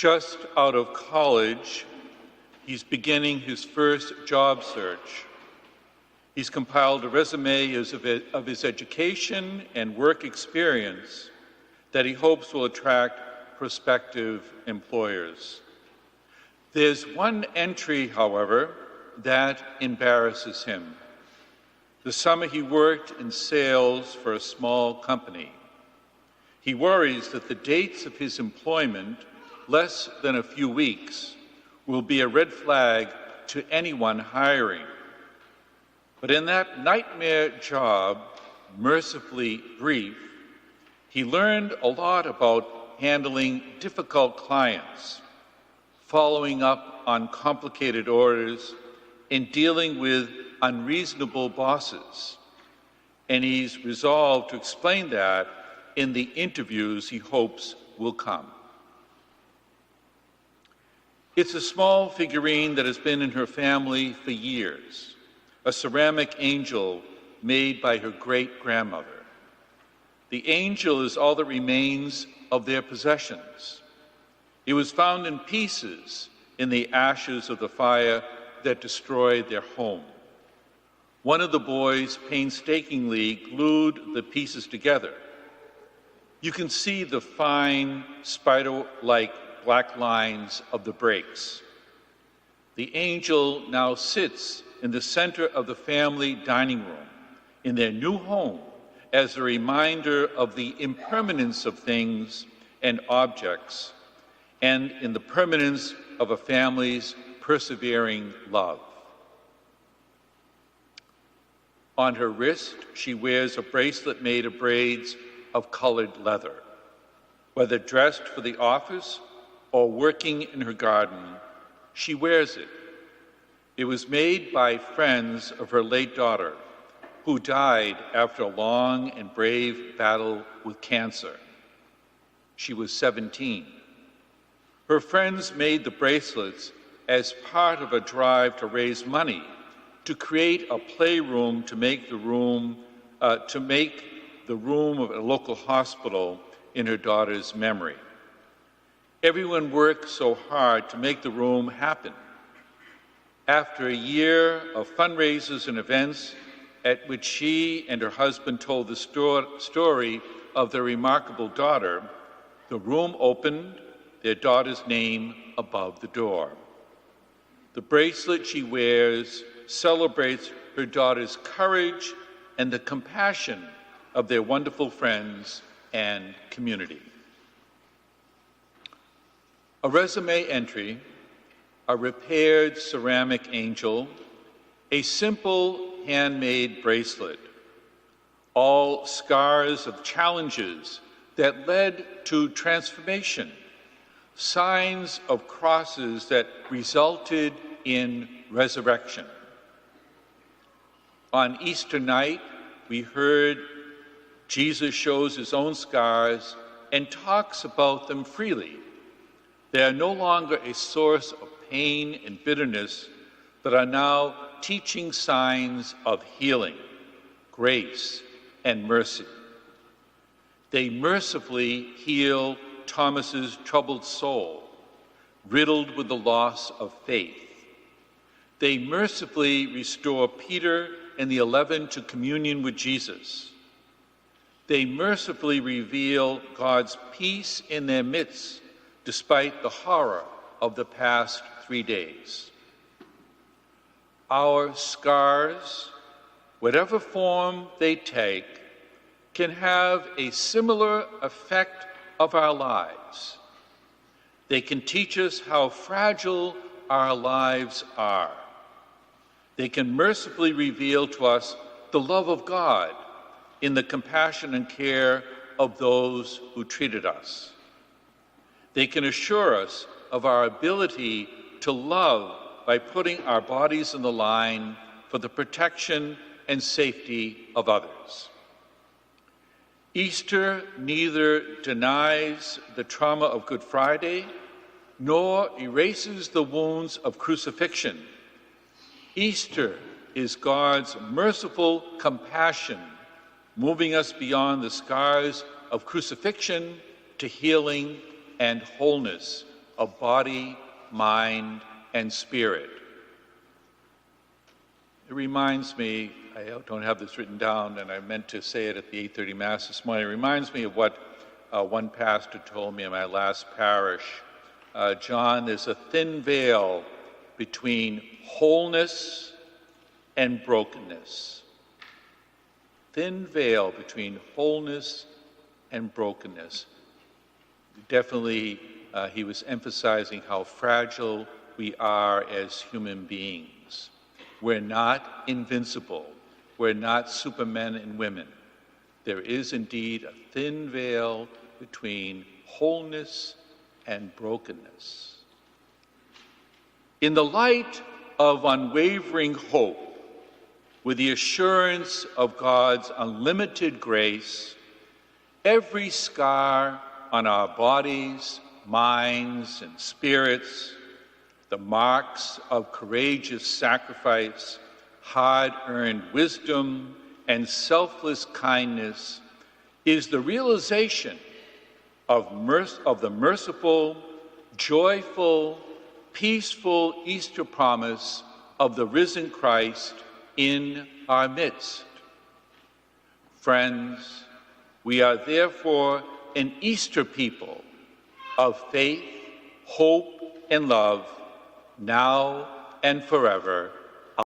Just out of college, he's beginning his first job search. He's compiled a resume of his education and work experience that he hopes will attract prospective employers. There's one entry, however, that embarrasses him. The summer he worked in sales for a small company. He worries that the dates of his employment, less than a few weeks, will be a red flag to anyone hiring. But in that nightmare job, mercifully brief, he learned a lot about handling difficult clients, following up on complicated orders, and dealing with unreasonable bosses. And he's resolved to explain that in the interviews he hopes will come. It's a small figurine that has been in her family for years, a ceramic angel made by her great-grandmother. The angel is all that remains of their possessions. It was found in pieces in the ashes of the fire that destroyed their home. One of the boys painstakingly glued the pieces together. You can see the fine, spider-like black lines of the breaks. The angel now sits in the center of the family dining room in their new home as a reminder of the impermanence of things and objects, and in the permanence of a family's persevering love. On her wrist, she wears a bracelet made of braids of colored leather. Whether dressed for the office or working in her garden, she wears it. It was made by friends of her late daughter, who died after a long and brave battle with cancer. She was 17. Her friends made the bracelets as part of a drive to raise money to create a playroom to make the room of a local hospital in her daughter's memory. Everyone worked so hard to make the room happen. After a year of fundraisers and events at which she and her husband told the story of their remarkable daughter, the room opened, their daughter's name above the door. The bracelet she wears celebrates her daughter's courage and the compassion of their wonderful friends and community. A resume entry, a repaired ceramic angel, a simple handmade bracelet, all scars of challenges that led to transformation, signs of crosses that resulted in resurrection. On Easter night, we heard Jesus shows his own scars and talks about them freely. They are no longer a source of pain and bitterness, but are now teaching signs of healing, grace, and mercy. They mercifully heal Thomas's troubled soul, riddled with the loss of faith. They mercifully restore Peter and the 11 to communion with Jesus. They mercifully reveal God's peace in their midst, despite the horror of the past 3 days. Our scars, whatever form they take, can have a similar effect of our lives. They can teach us how fragile our lives are. They can mercifully reveal to us the love of God in the compassion and care of those who treated us. They can assure us of our ability to love by putting our bodies in the line for the protection and safety of others. Easter neither denies the trauma of Good Friday nor erases the wounds of crucifixion. Easter is God's merciful compassion, moving us beyond the scars of crucifixion to healing and wholeness of body, mind, and spirit. It reminds me, I don't have this written down, and I meant to say it at the 8:30 Mass this morning. It reminds me of what one pastor told me in my last parish. John, there's a thin veil between wholeness and brokenness. Thin veil between wholeness and brokenness. Definitely, he was emphasizing how fragile we are as human beings. We're not invincible. We're not supermen and women. There is indeed a thin veil between wholeness and brokenness. In the light of unwavering hope, with the assurance of God's unlimited grace, every scar on our bodies, minds, and spirits, the marks of courageous sacrifice, hard-earned wisdom, and selfless kindness, is the realization of the merciful, joyful, peaceful Easter promise of the risen Christ in our midst. Friends, we are therefore an Easter people of faith, hope, and love, now and forever.